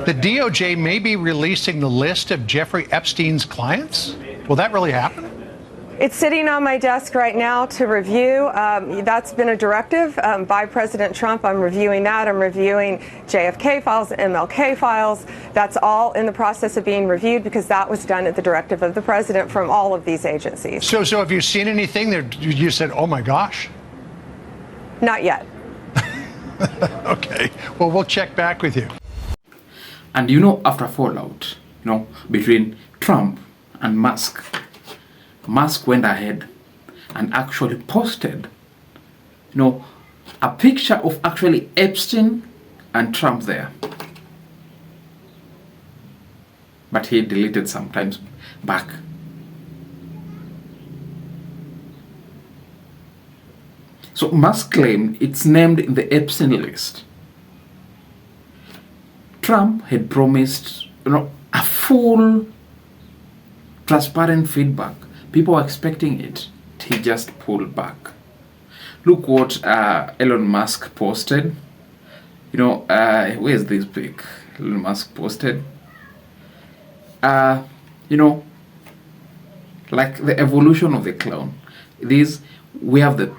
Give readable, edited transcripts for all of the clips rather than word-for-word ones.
The DOJ may be releasing the list of Jeffrey Epstein's clients? Will that really happen? It's sitting on my desk right now to review. That's been a directive by President Trump. I'm reviewing that. I'm reviewing JFK files, MLK files. That's all in the process of being reviewed because that was done at the directive of the president from all of these agencies. So have you seen anything that you said, oh my gosh? Not yet. Okay. Well, we'll check back with you. And after fallout, between Trump and Musk went ahead and actually posted, a picture of actually Epstein and Trump there. But he deleted sometimes back. So Musk claimed it's named in the Epstein list. Trump had promised, a full, transparent feedback. People were expecting it. He just pulled back. Look what Elon Musk posted. Where's this pic? Elon Musk posted. Like the evolution of the clown. We have the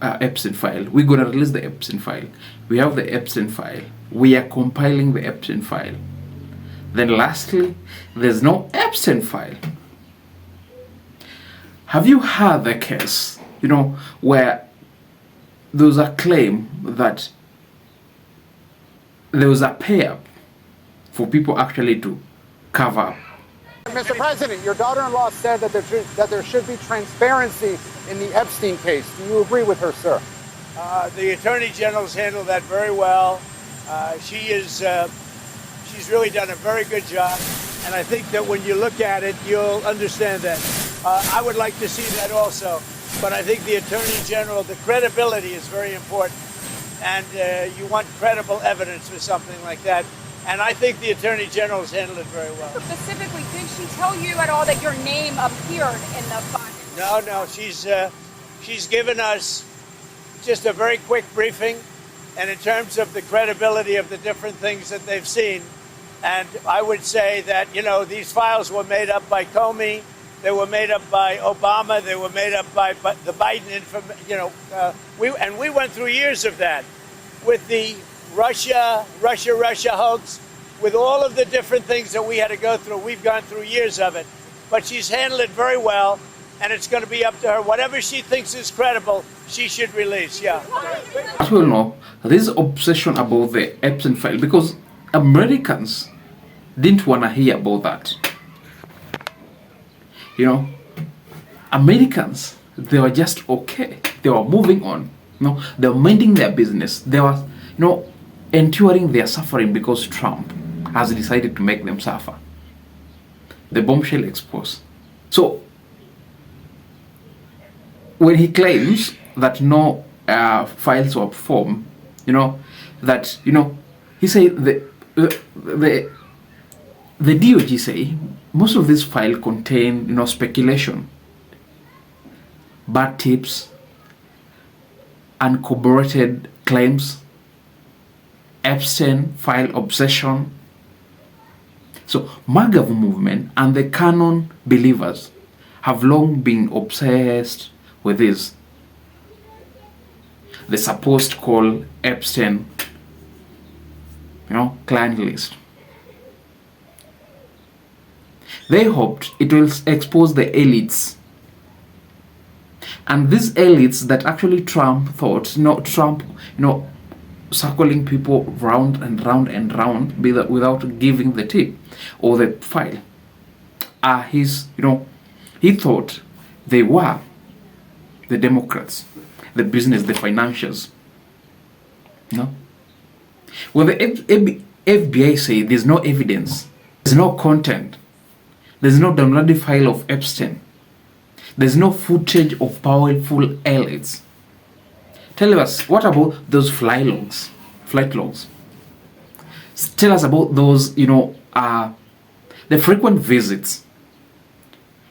Epstein file. We're gonna release the Epstein file. We have the Epstein file. We are compiling the Epstein file. Then lastly, there's no Epstein file. Have you heard the case, where there was a claim that there was a pay-up for people actually to cover up? Mr. President, your daughter-in-law said that there should be transparency in the Epstein case. Do you agree with her, sir? The Attorney General's handled that very well. She's really done a very good job, and I think that when you look at it, you'll understand that. I would like to see that also, but I think the Attorney General, the credibility is very important, and you want credible evidence for something like that. And I think the Attorney General has handled it very well. Specifically, did she tell you at all that your name appeared in the file? No, she's given us just a very quick briefing, and in terms of the credibility of the different things that they've seen. And I would say that, these files were made up by Comey, they were made up by Obama, they were made up by the Biden, we went through years of that with the Russia hoax, with all of the different things that we had to go through. We've gone through years of it. But she's handled it very well, and it's going to be up to her. Whatever she thinks is credible, she should release, yeah. As we all know, this obsession about the Epstein file, because Americans didn't want to hear about that. Americans, they were just okay. They were moving on. They were minding their business. They were, enduring their suffering because Trump has decided to make them suffer. The bombshell exposed. So, when he claims that no files were performed, he said the DOJ say most of this file contain, speculation, bad tips, uncorroborated claims, Epstein file obsession. So MAGA movement and the canon believers have long been obsessed with this. The supposed call Epstein, client list. They hoped it will expose the elites. And these elites that actually Trump thought, circling people round and round and round without giving the tip or the file, are his, he thought they were the Democrats, the business, the financials. When the FBI say there's no evidence, there's no content, there's no downloaded file of Epstein, there's no footage of powerful elites. Tell us, what about those flight logs? Tell us about those, the frequent visits,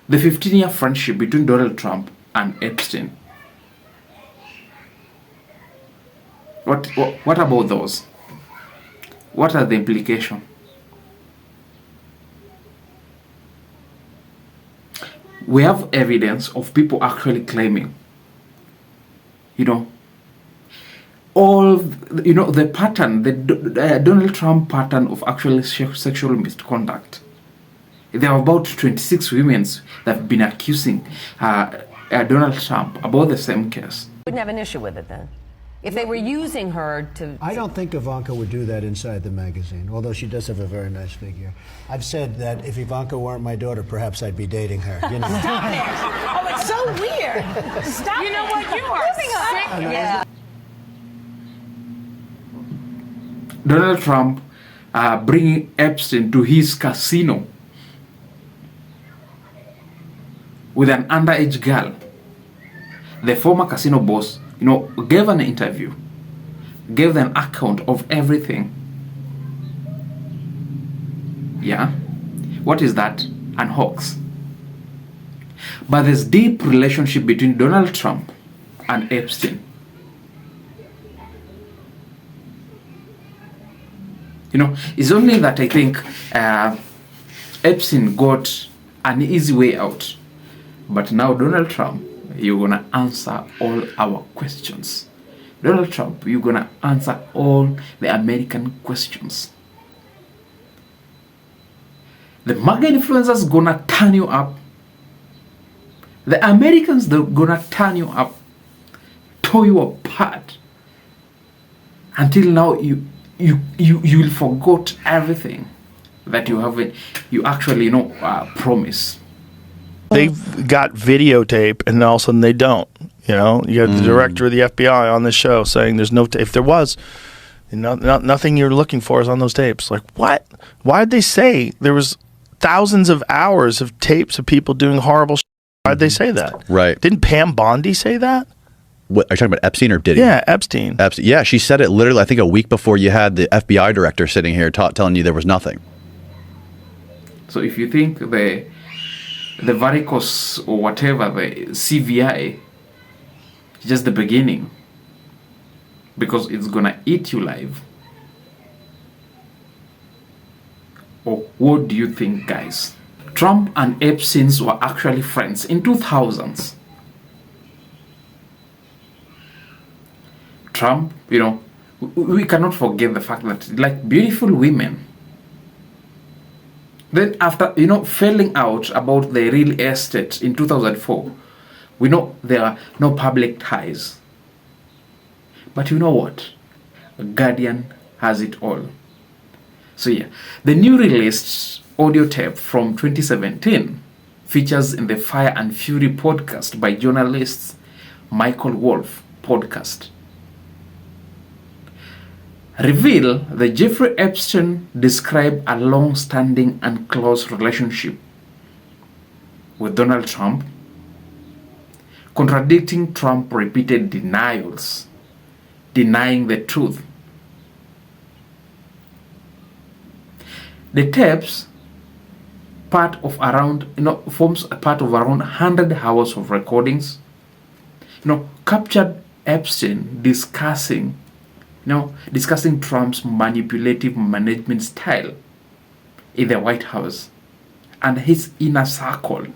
the 15-year friendship between Donald Trump and Epstein. What about those? What are the implications? We have evidence of people actually claiming, all, the pattern, the Donald Trump pattern of actually sexual misconduct. There are about 26 women that have been accusing Donald Trump about the same case. Wouldn't have an issue with it then. If they were using her to... I don't think Ivanka would do that inside the magazine, although she does have a very nice figure. I've said that if Ivanka weren't my daughter, perhaps I'd be dating her. Stop it. Oh, it's so weird. Stop it. You know what? You are sick. Yeah. Donald Trump bringing Epstein to his casino with an underage girl. The former casino boss, gave an interview, gave an account of everything. Yeah? What is that? An hoax. But there's deep relationship between Donald Trump and Epstein. It's only that I think Epstein got an easy way out. But now Donald Trump, you're going to answer all our questions. Donald Trump, you're going to answer all the American questions. The MAGA influencers going to turn you up. The Americans, they're going to turn you up, tear you apart. Until now, you'll forgot everything that you actually promise. They've got videotape, and all of a sudden they don't. You have the director of the FBI on the show saying there's no if there was, nothing you're looking for is on those tapes. Like, what? Why did they say there was thousands of hours of tapes of people doing horrible shit? Why did they say that? Right. Didn't Pam Bondi say that? What, are you talking about Epstein or Diddy? Yeah, Epstein. Yeah, she said it literally, I think, a week before you had the FBI director sitting here telling you there was nothing. So if you think the varicose or whatever, the CVI, is just the beginning, because it's gonna eat you live. Or what do you think, guys? Trump and Epstein were actually friends in 2000s. Trump, we cannot forget the fact that, like, beautiful women, then after, failing out about the real estate in 2004, we know there are no public ties. But you know what? Guardian has it all. So yeah, the new released audio tape from 2017 features in the Fire and Fury podcast by journalists Michael Wolff podcast. Reveal that Jeffrey Epstein described a long-standing and close relationship with Donald Trump, contradicting Trump's repeated denials, denying the truth. The tapes forms a part of around 100 hours of recordings, captured Epstein discussing Trump's manipulative management style in the White House and his inner circle,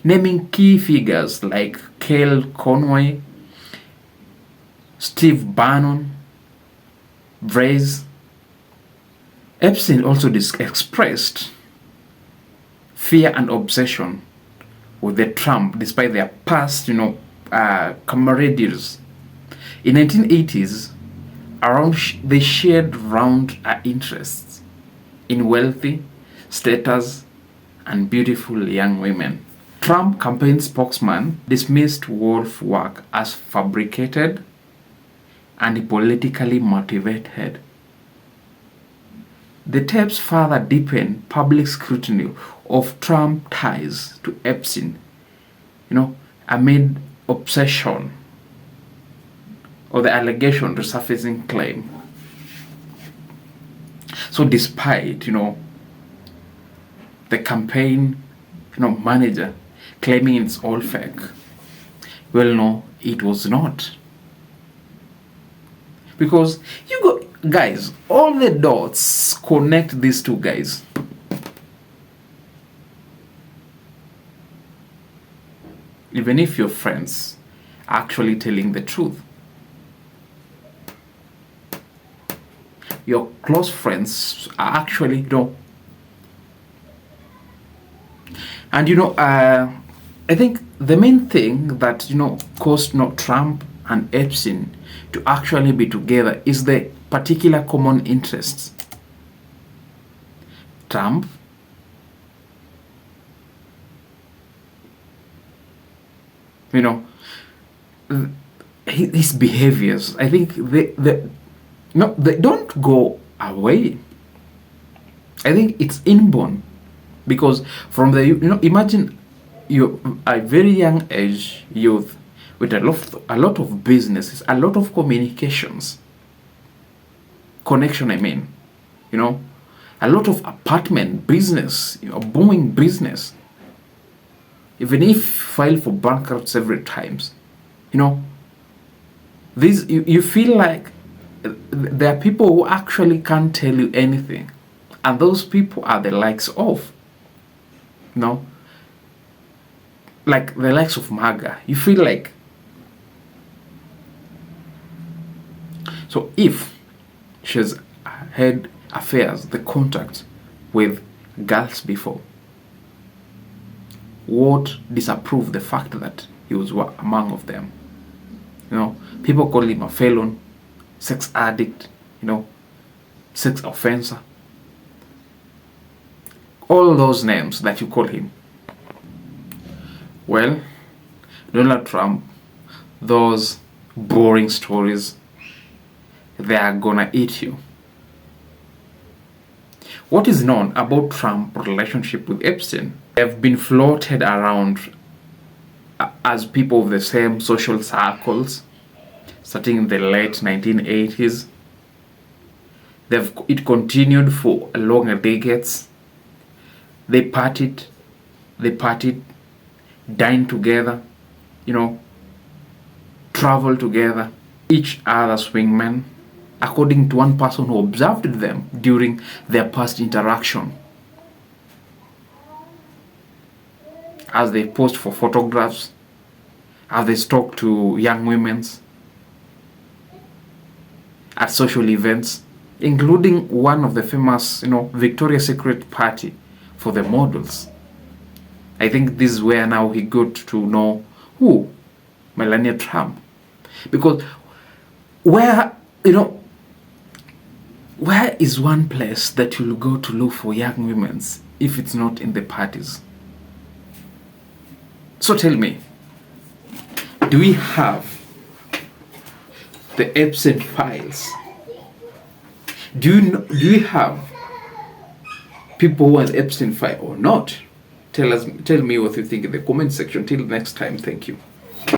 naming key figures like Cale Conway, Steve Bannon, Braze. Epstein also expressed fear and obsession with the Trump despite their past, camaraderie. In 1980s, they shared round interests in wealthy, status, and beautiful young women. Trump campaign spokesman dismissed Wolff's work as fabricated and politically motivated. The tapes further deepened public scrutiny of Trump ties to Epstein, amid obsession or the allegation resurfacing claim. So despite, the campaign, manager claiming it's all fake, well, no, it was not. Because guys, all the dots connect these two guys. Even if your friends are actually telling the truth, your close friends are actually, and I think the main thing that caused Trump and Epstein to actually be together is the particular common interests. Trump his behaviors, I think they don't go away. I think it's inborn, because from the imagine you're a very young age youth with a lot of businesses, a lot of connection, I mean, a lot of apartment business, booming business. Even if file for bankruptcy several times, these you feel like there are people who actually can't tell you anything, and those people are the likes of, like the likes of MAGA. You feel like, so if she's had affairs, the contact with girls before, what disapprove the fact that he was among of them? People call him a felon, sex addict, sex offender. All those names that you call him. Well, Donald Trump, those boring stories, they are gonna eat you. What is known about Trump's relationship with Epstein? They've been floated around as people of the same social circles, starting in the late 1980s. It continued for longer decades. They partied, dined together, traveled together, each other's wingmen, according to one person who observed them during their past interaction. As they posed for photographs, as they talked to young women at social events, including one of the famous, Victoria's Secret party for the models. I think this is where now he got to know who? Melania Trump. Because where is one place that you'll go to look for young women if it's not in the parties? So tell me, do we have the Epstein files? Do we have people who are the Epstein file or not? Tell me what you think in the comment section. Till next time, thank you.